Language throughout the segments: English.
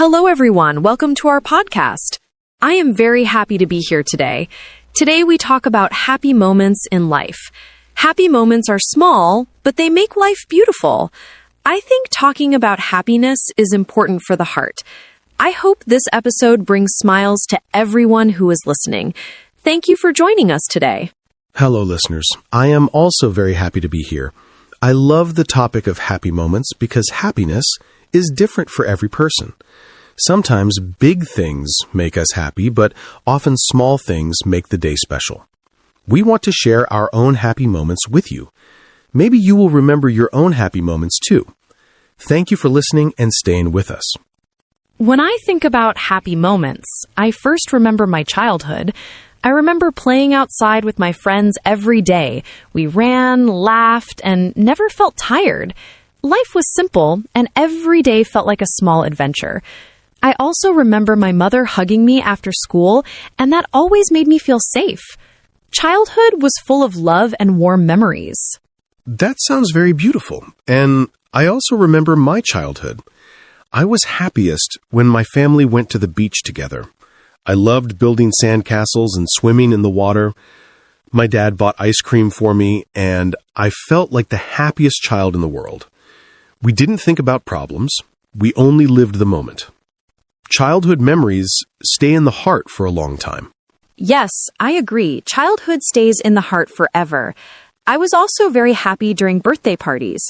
Hello, everyone. Welcome to our podcast. I am very happy to be here today. Today, we talk about happy moments in life. Happy moments are small, but they make life beautiful. I think talking about happiness is important for the heart. I hope this episode brings smiles to everyone who is listening. Thank you for joining us today. Hello, listeners. I am also very happy to be here. I love the topic of happy moments because happiness is different for every person. Sometimes big things make us happy, but often small things make the day special. We want to share our own happy moments with you. Maybe you will remember your own happy moments too. Thank you for listening and staying with us. When I think about happy moments, I first remember my childhood. I remember playing outside with my friends every day. We ran, laughed, and never felt tired. Life was simple, and every day felt like a small adventure. I also remember my mother hugging me after school, and that always made me feel safe. Childhood was full of love and warm memories. That sounds very beautiful, and I also remember my childhood. I was happiest when my family went to the beach together. I loved building sandcastles and swimming in the water. My dad bought ice cream for me, and I felt like the happiest child in the world. We didn't think about problems. We only lived the moment. Childhood memories stay in the heart for a long time. Yes, I agree. Childhood stays in the heart forever. I was also very happy during birthday parties.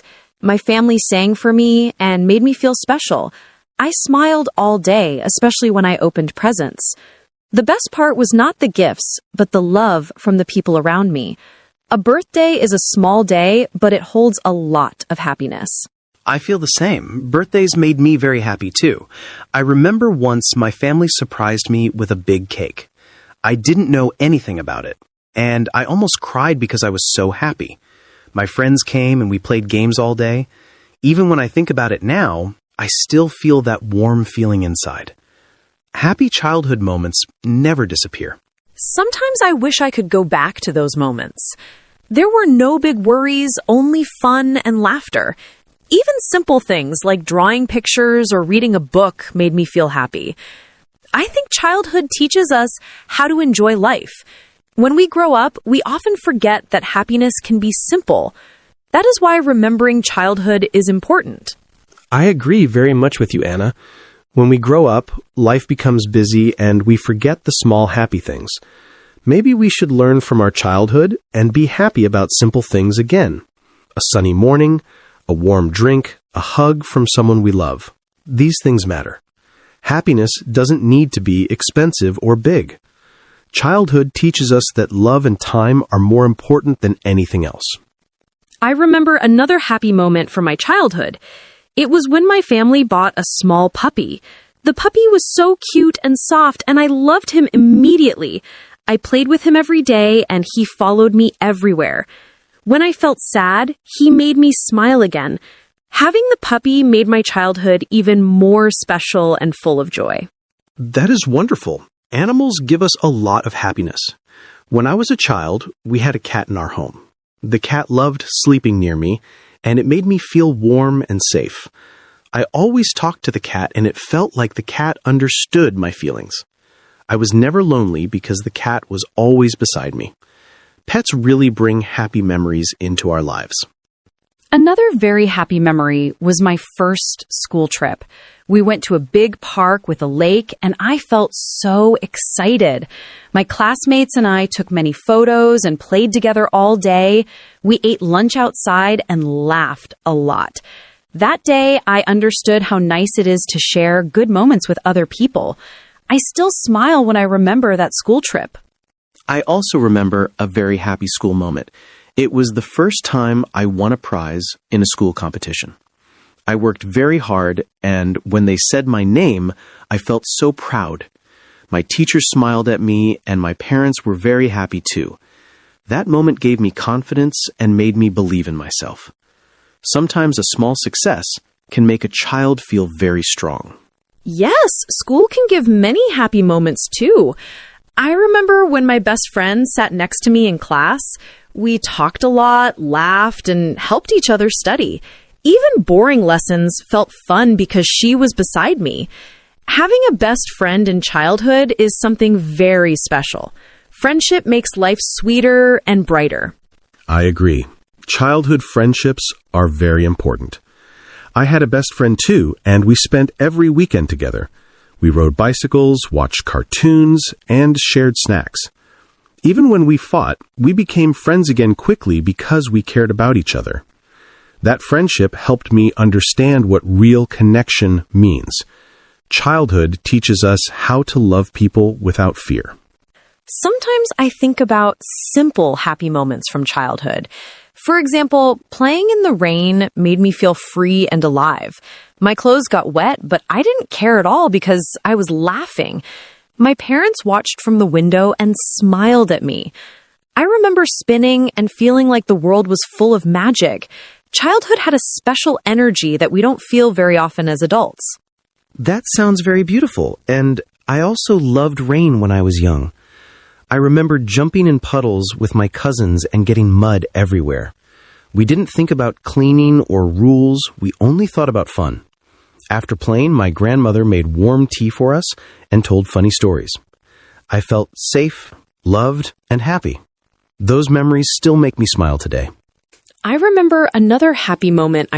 My family sang for me and made me feel special. I smiled all day, especially when I opened presents. The best part was not the gifts, but the love from the people around me. A birthday is a small day, but it holds a lot of happiness. I feel the same. Birthdays made me very happy too. I remember once my family surprised me with a big cake. I didn't know anything about it, and I almost cried because I was so happy. My friends came and we played games all day. Even when I think about it now, I still feel that warm feeling inside. Happy childhood moments never disappear. Sometimes I wish I could go back to those moments. There were no big worries, only fun and laughter. Even simple things like drawing pictures or reading a book made me feel happy. I think childhood teaches us how to enjoy life. When we grow up, we often forget that happiness can be simple. That is why remembering childhood is important. I agree very much with you, Anna. When we grow up, life becomes busy and we forget the small happy things. Maybe we should learn from our childhood and be happy about simple things again. A sunny morning, a warm drink, a hug from someone we love. These things matter. Happiness doesn't need to be expensive or big. Childhood teaches us that love and time are more important than anything else. I remember another happy moment from my childhood. It was when my family bought a small puppy. The puppy was so cute and soft, and I loved him immediately. I played with him every day, and he followed me everywhere. When I felt sad, he made me smile again. Having the puppy made my childhood even more special and full of joy. That is wonderful. Animals give us a lot of happiness. When I was a child, we had a cat in our home. The cat loved sleeping near me, and it made me feel warm and safe. I always talked to the cat, and it felt like the cat understood my feelings. I was never lonely because the cat was always beside me. Pets really bring happy memories into our lives. Another very happy memory was my first school trip. We went to a big park with a lake, and I felt so excited. My classmates and I took many photos and played together all day. We ate lunch outside and laughed a lot. That day, I understood how nice it is to share good moments with other people. I still smile when I remember that school trip. I also remember a very happy school moment. It was the first time I won a prize in a school competition. I worked very hard, and when they said my name, I felt so proud. My teachers smiled at me, and my parents were very happy too. That moment gave me confidence and made me believe in myself. Sometimes a small success can make a child feel very strong. Yes, school can give many happy moments too. I remember when my best friend sat next to me in class. We talked a lot, laughed, and helped each other study. Even boring lessons felt fun because she was beside me. Having a best friend in childhood is something very special. Friendship makes life sweeter and brighter. I agree. Childhood friendships are very important. I had a best friend too, and we spent every weekend together. We rode bicycles, watched cartoons, and shared snacks. Even when we fought, we became friends again quickly because we cared about each other. That friendship helped me understand what real connection means. Childhood teaches us how to love people without fear. Sometimes I think about simple happy moments from childhood. For example, playing in the rain made me feel free and alive. My clothes got wet, but I didn't care at all because I was laughing. My parents watched from the window and smiled at me. I remember spinning and feeling like the world was full of magic. Childhood had a special energy that we don't feel very often as adults. That sounds very beautiful, and I also loved rain when I was young. I remember jumping in puddles with my cousins and getting mud everywhere. We didn't think about cleaning or rules, we only thought about fun. After playing, my grandmother made warm tea for us and told funny stories. I felt safe, loved, and happy. Those memories still make me smile today. I remember another happy moment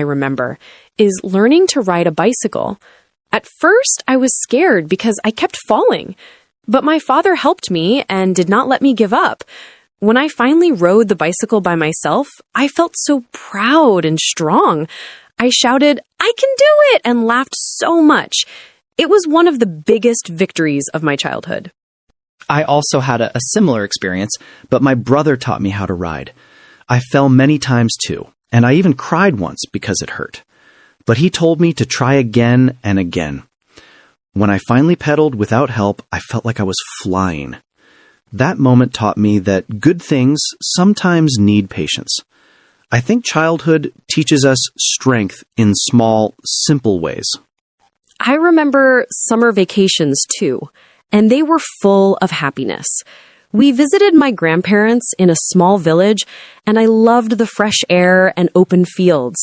is learning to ride a bicycle. At first, I was scared because I kept falling. But my father helped me and did not let me give up. When I finally rode the bicycle by myself, I felt so proud and strong. I shouted, "I can do it!" and laughed so much. It was one of the biggest victories of my childhood. I also had a similar experience, but my brother taught me how to ride. I fell many times too, and I even cried once because it hurt. But he told me to try again and again. When I finally pedaled without help, I felt like I was flying. That moment taught me that good things sometimes need patience. I think childhood teaches us strength in small, simple ways. I remember summer vacations too, and they were full of happiness. We visited my grandparents in a small village, and I loved the fresh air and open fields.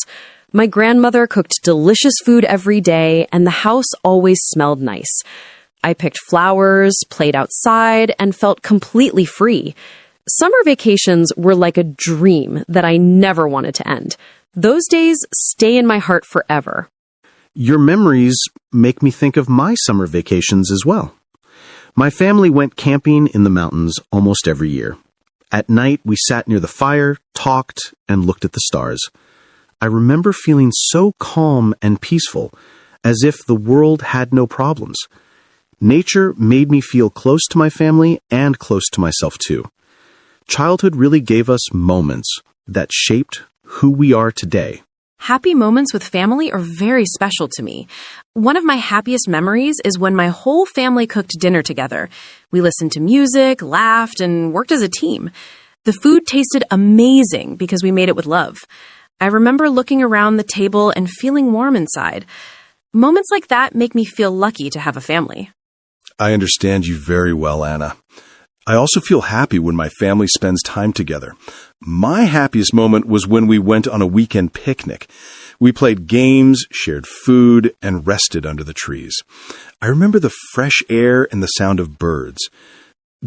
My grandmother cooked delicious food every day, and the house always smelled nice. I picked flowers, played outside, and felt completely free. Summer vacations were like a dream that I never wanted to end. Those days stay in my heart forever. Your memories make me think of my summer vacations as well. My family went camping in the mountains almost every year. At night, we sat near the fire, talked, and looked at the stars. I remember feeling so calm and peaceful, as if the world had no problems. Nature made me feel close to my family and close to myself too. Childhood really gave us moments that shaped who we are today. Happy moments with family are very special to me. One of my happiest memories is when my whole family cooked dinner together. We listened to music, laughed, and worked as a team. The food tasted amazing because we made it with love. I remember looking around the table and feeling warm inside. Moments like that make me feel lucky to have a family. I understand you very well, Anna. I also feel happy when my family spends time together. My happiest moment was when we went on a weekend picnic. We played games, shared food, and rested under the trees. I remember the fresh air and the sound of birds.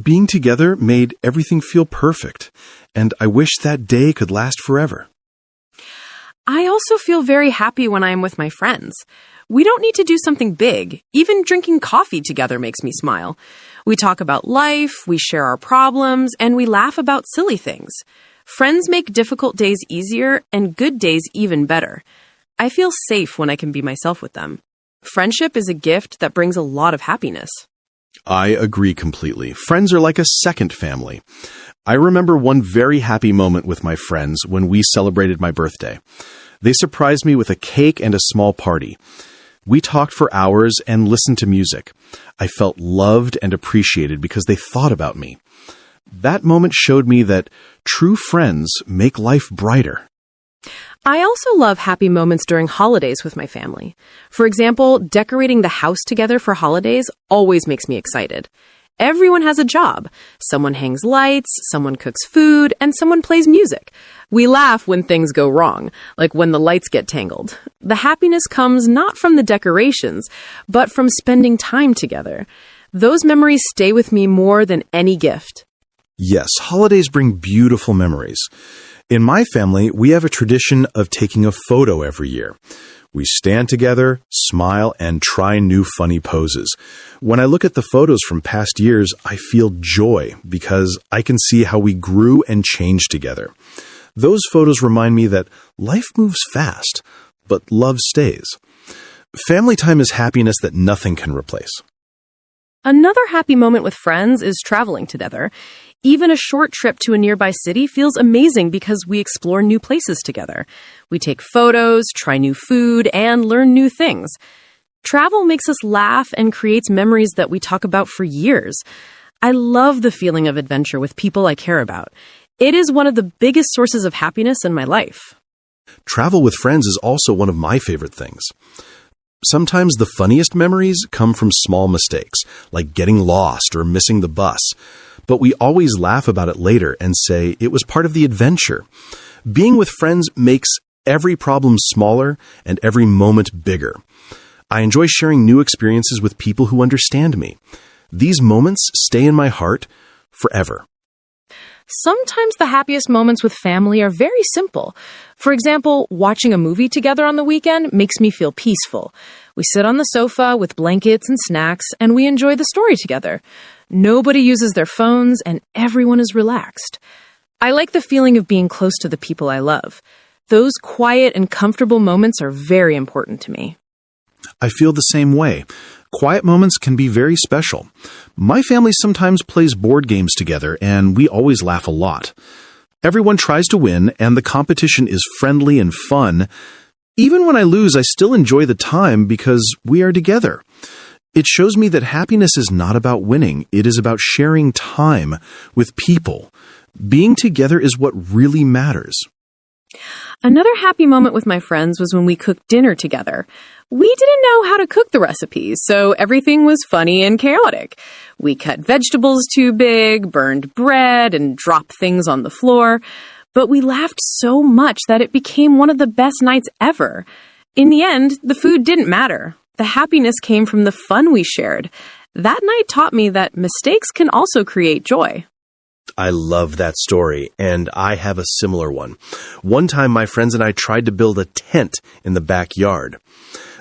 Being together made everything feel perfect, and I wish that day could last forever. I also feel very happy when I am with my friends. We don't need to do something big. Even drinking coffee together makes me smile. We talk about life, we share our problems, and we laugh about silly things. Friends make difficult days easier and good days even better. I feel safe when I can be myself with them. Friendship is a gift that brings a lot of happiness. I agree completely. Friends are like a second family. I remember one very happy moment with my friends when we celebrated my birthday. They surprised me with a cake and a small party. We talked for hours and listened to music. I felt loved and appreciated because they thought about me. That moment showed me that true friends make life brighter. I also love happy moments during holidays with my family. For example, decorating the house together for holidays always makes me excited. Everyone has a job. Someone hangs lights, someone cooks food, and someone plays music. We laugh when things go wrong, like when the lights get tangled. The happiness comes not from the decorations, but from spending time together. Those memories stay with me more than any gift. Yes, holidays bring beautiful memories. In my family, we have a tradition of taking a photo every year. We stand together, smile, and try new funny poses. When I look at the photos from past years, I feel joy because I can see how we grew and changed together. Those photos remind me that life moves fast, but love stays. Family time is happiness that nothing can replace. Another happy moment with friends is traveling together. Even a short trip to a nearby city feels amazing because we explore new places together. We take photos, try new food, and learn new things. Travel makes us laugh and creates memories that we talk about for years. I love the feeling of adventure with people I care about. It is one of the biggest sources of happiness in my life. Travel with friends is also one of my favorite things. Sometimes the funniest memories come from small mistakes, like getting lost or missing the bus. But we always laugh about it later and say it was part of the adventure. Being with friends makes every problem smaller and every moment bigger. I enjoy sharing new experiences with people who understand me. These moments stay in my heart forever. Sometimes the happiest moments with family are very simple. For example, watching a movie together on the weekend makes me feel peaceful. We sit on the sofa with blankets and snacks, and we enjoy the story together. Nobody uses their phones, and everyone is relaxed. I like the feeling of being close to the people I love. Those quiet and comfortable moments are very important to me. I feel the same way. Quiet moments can be very special. My family sometimes plays board games together, and we always laugh a lot. Everyone tries to win, and the competition is friendly and fun. Even when I lose, I still enjoy the time because we are together. It shows me that happiness is not about winning. It is about sharing time with people. Being together is what really matters. Another happy moment with my friends was when we cooked dinner together. We didn't know how to cook the recipes, so everything was funny and chaotic. We cut vegetables too big, burned bread, and dropped things on the floor. But we laughed so much that it became one of the best nights ever. In the end, the food didn't matter. The happiness came from the fun we shared. That night taught me that mistakes can also create joy. I love that story, and I have a similar one. One time, my friends and I tried to build a tent in the backyard.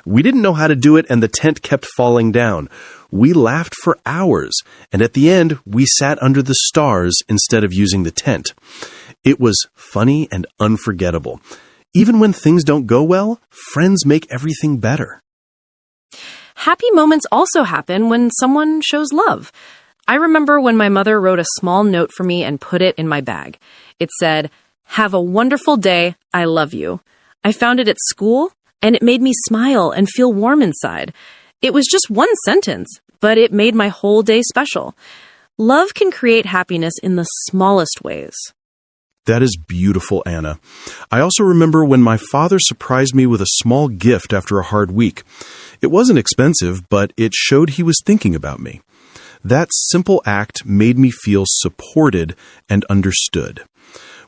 We didn't know how to do it, and the tent kept falling down. We laughed for hours, and at the end, we sat under the stars instead of using the tent. It was funny and unforgettable. Even when things don't go well, friends make everything better. Happy moments also happen when someone shows love. I remember when my mother wrote a small note for me and put it in my bag. It said, "Have a wonderful day. I love you." I found it at school, and it made me smile and feel warm inside. It was just one sentence, but it made my whole day special. Love can create happiness in the smallest ways. That is beautiful, Anna. I also remember when my father surprised me with a small gift after a hard week. It wasn't expensive, but it showed he was thinking about me. That simple act made me feel supported and understood.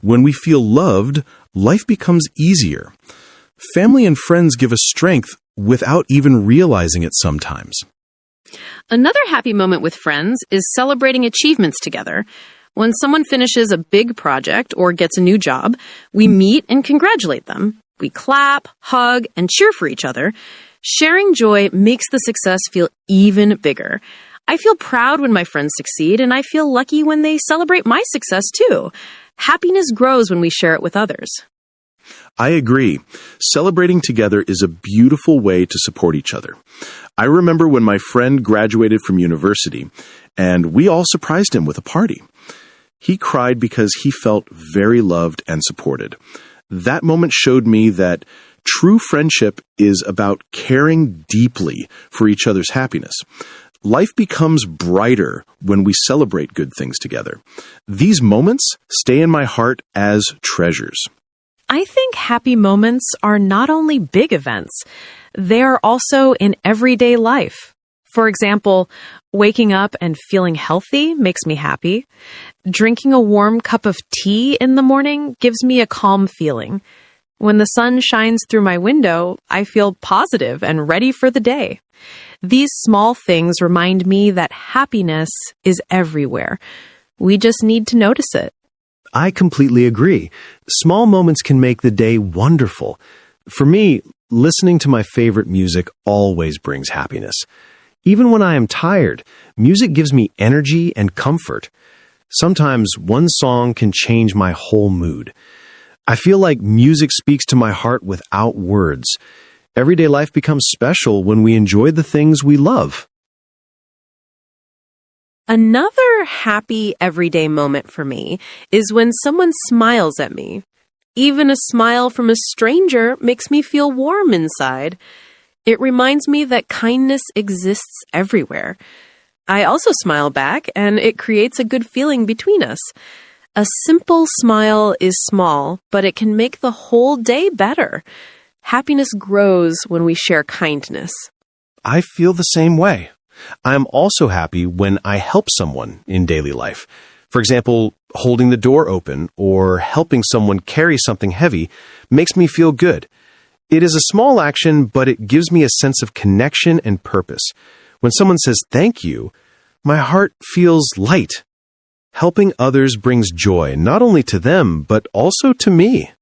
When we feel loved, life becomes easier. Family and friends give us strength without even realizing it sometimes. Another happy moment with friends is celebrating achievements together. When someone finishes a big project or gets a new job, we meet and congratulate them. We clap, hug, and cheer for each other. Sharing joy makes the success feel even bigger. I feel proud when my friends succeed, and I feel lucky when they celebrate my success too. Happiness grows when we share it with others. I agree. Celebrating together is a beautiful way to support each other. I remember when my friend graduated from university, and we all surprised him with a party. He cried because he felt very loved and supported. That moment showed me that true friendship is about caring deeply for each other's happiness. Life becomes brighter when we celebrate good things together. These moments stay in my heart as treasures. I think happy moments are not only big events, they are also in everyday life. For example, waking up and feeling healthy makes me happy. Drinking a warm cup of tea in the morning gives me a calm feeling. When the sun shines through my window, I feel positive and ready for the day. These small things remind me that happiness is everywhere. We just need to notice it. I completely agree. Small moments can make the day wonderful. For me, listening to my favorite music always brings happiness. Even when I am tired, music gives me energy and comfort. Sometimes one song can change my whole mood. I feel like music speaks to my heart without words. Everyday life becomes special when we enjoy the things we love. Another happy everyday moment for me is when someone smiles at me. Even a smile from a stranger makes me feel warm inside. It reminds me that kindness exists everywhere. I also smile back, and it creates a good feeling between us. A simple smile is small, but it can make the whole day better. Happiness grows when we share kindness. I feel the same way. I'm also happy when I help someone in daily life. For example, holding the door open or helping someone carry something heavy makes me feel good. It is a small action, but it gives me a sense of connection and purpose. When someone says thank you, my heart feels light. Helping others brings joy, not only to them, but also to me.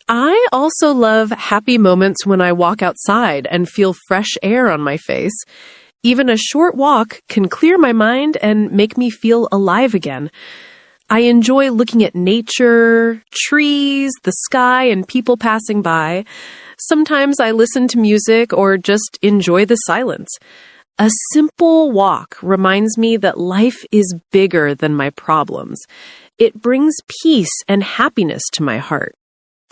I also love happy moments when I walk outside and feel fresh air on my face. Even a short walk can clear my mind and make me feel alive again. I enjoy looking at nature, trees, the sky, and people passing by. Sometimes I listen to music or just enjoy the silence. A simple walk reminds me that life is bigger than my problems. It brings peace and happiness to my heart.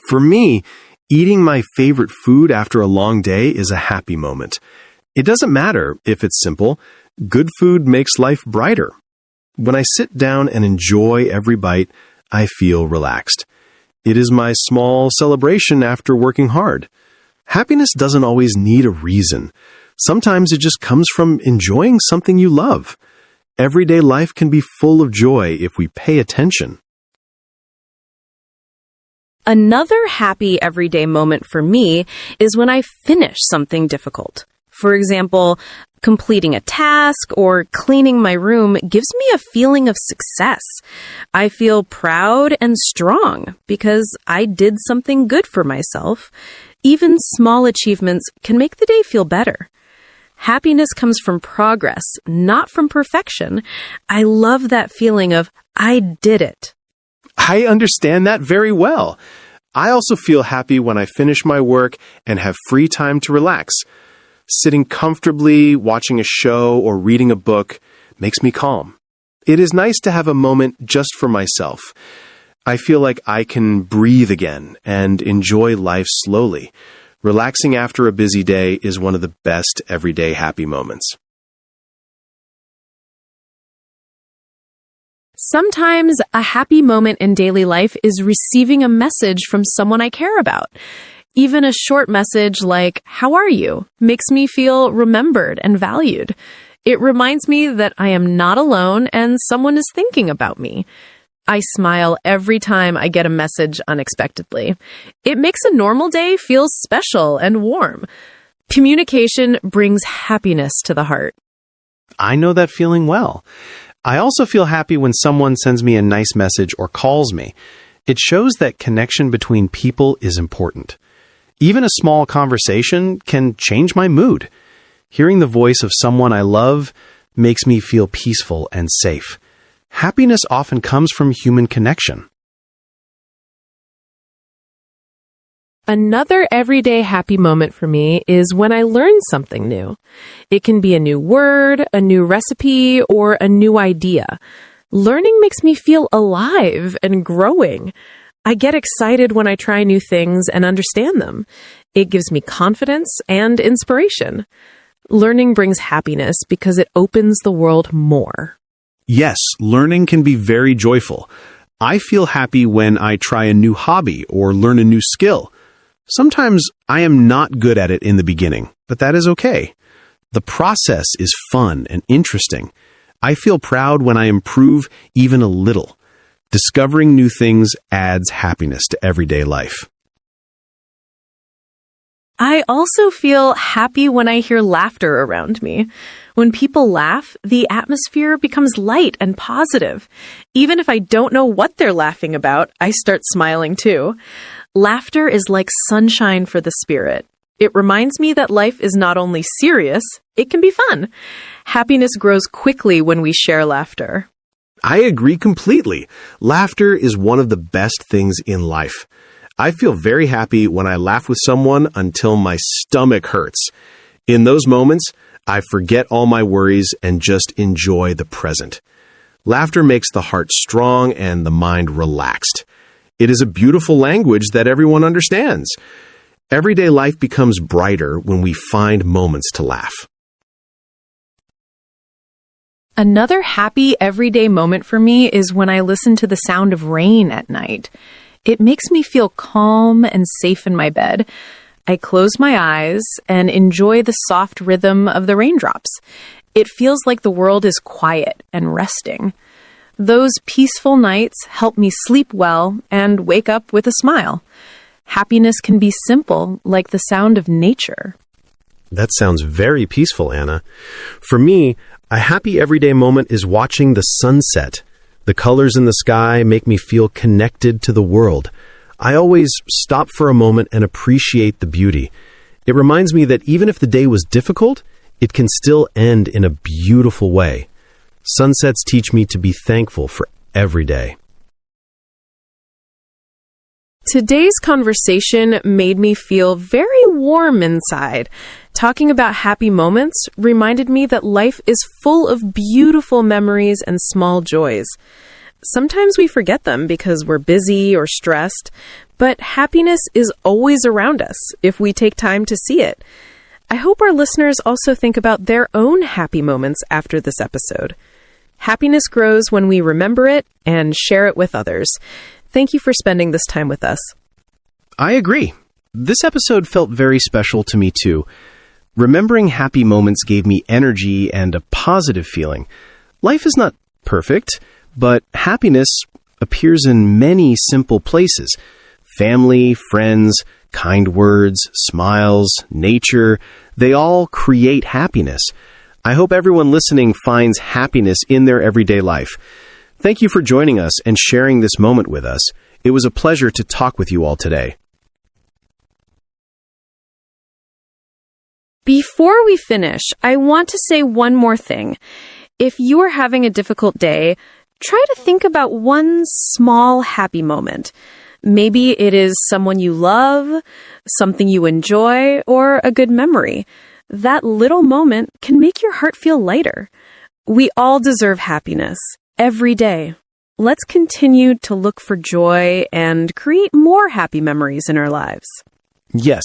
For me, eating my favorite food after a long day is a happy moment. It doesn't matter if it's simple. Good food makes life brighter. When I sit down and enjoy every bite, I feel relaxed. It is my small celebration after working hard. Happiness doesn't always need a reason. Sometimes it just comes from enjoying something you love. Everyday life can be full of joy if we pay attention. Another happy everyday moment for me is when I finish something difficult. For example, completing a task or cleaning my room gives me a feeling of success. I feel proud and strong because I did something good for myself. Even small achievements can make the day feel better. Happiness comes from progress, not from perfection. I love that feeling of, I did it. I understand that very well. I also feel happy when I finish my work and have free time to relax. Sitting comfortably, watching a show, or reading a book makes me calm. It is nice to have a moment just for myself. I feel like I can breathe again and enjoy life slowly. Relaxing after a busy day is one of the best everyday happy moments. Sometimes a happy moment in daily life is receiving a message from someone I care about. Even a short message like, "How are you?" makes me feel remembered and valued. It reminds me that I am not alone and someone is thinking about me. I smile every time I get a message unexpectedly. It makes a normal day feel special and warm. Communication brings happiness to the heart. I know that feeling well. I also feel happy when someone sends me a nice message or calls me. It shows that connection between people is important. Even a small conversation can change my mood. Hearing the voice of someone I love makes me feel peaceful and safe. Happiness often comes from human connection. Another everyday happy moment for me is when I learn something new. It can be a new word, a new recipe, or a new idea. Learning makes me feel alive and growing. I get excited when I try new things and understand them. It gives me confidence and inspiration. Learning brings happiness because it opens the world more. Yes, learning can be very joyful. I feel happy when I try a new hobby or learn a new skill. Sometimes I am not good at it in the beginning, but that is okay. The process is fun and interesting. I feel proud when I improve even a little. Discovering new things adds happiness to everyday life. I also feel happy when I hear laughter around me. When people laugh, the atmosphere becomes light and positive. Even if I don't know what they're laughing about, I start smiling too. Laughter is like sunshine for the spirit. It reminds me that life is not only serious, it can be fun. Happiness grows quickly when we share laughter. I agree completely. Laughter is one of the best things in life. I feel very happy when I laugh with someone until my stomach hurts. In those moments, I forget all my worries and just enjoy the present. Laughter makes the heart strong and the mind relaxed. It is a beautiful language that everyone understands. Everyday life becomes brighter when we find moments to laugh. Another happy everyday moment for me is when I listen to the sound of rain at night. It makes me feel calm and safe in my bed. I close my eyes and enjoy the soft rhythm of the raindrops. It feels like the world is quiet and resting. Those peaceful nights help me sleep well and wake up with a smile. Happiness can be simple, like the sound of nature. That sounds very peaceful, Anna. For me, a happy everyday moment is watching the sunset. The colors in the sky make me feel connected to the world. I always stop for a moment and appreciate the beauty. It reminds me that even if the day was difficult, it can still end in a beautiful way. Sunsets teach me to be thankful for every day. Today's conversation made me feel very warm inside. Talking about happy moments reminded me that life is full of beautiful memories and small joys. Sometimes we forget them because we're busy or stressed, but happiness is always around us if we take time to see it. I hope our listeners also think about their own happy moments after this episode. Happiness grows when we remember it and share it with others. Thank you for spending this time with us. I agree. This episode felt very special to me too. Remembering happy moments gave me energy and a positive feeling. Life is not perfect, but happiness appears in many simple places. Family, friends, kind words, smiles, nature, they all create happiness. I hope everyone listening finds happiness in their everyday life. Thank you for joining us and sharing this moment with us. It was a pleasure to talk with you all today. Before we finish, I want to say one more thing. If you are having a difficult day, try to think about one small happy moment. Maybe it is someone you love, something you enjoy, or a good memory. That little moment can make your heart feel lighter. We all deserve happiness every day. Let's continue to look for joy and create more happy memories in our lives. Yes,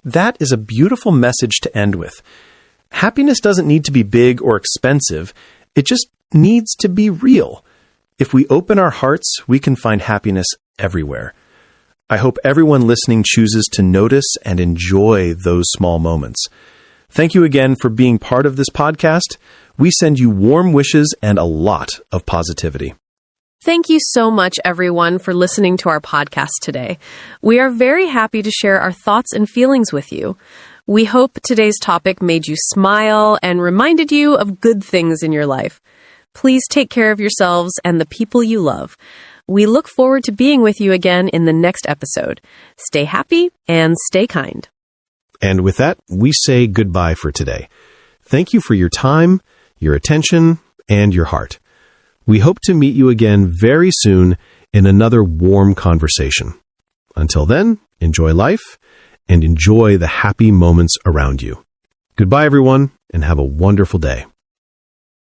that is a beautiful message to end with. Happiness doesn't need to be big or expensive. It just needs to be real. If we open our hearts, we can find happiness everywhere. I hope everyone listening chooses to notice and enjoy those small moments. Thank you again for being part of this podcast. We send you warm wishes and a lot of positivity. Thank you so much, everyone, for listening to our podcast today. We are very happy to share our thoughts and feelings with you. We hope today's topic made you smile and reminded you of good things in your life. Please take care of yourselves and the people you love. We look forward to being with you again in the next episode. Stay happy and stay kind. And with that, we say goodbye for today. Thank you for your time, your attention, and your heart. We hope to meet you again very soon in another warm conversation. Until then, enjoy life and enjoy the happy moments around you. Goodbye, everyone, and have a wonderful day.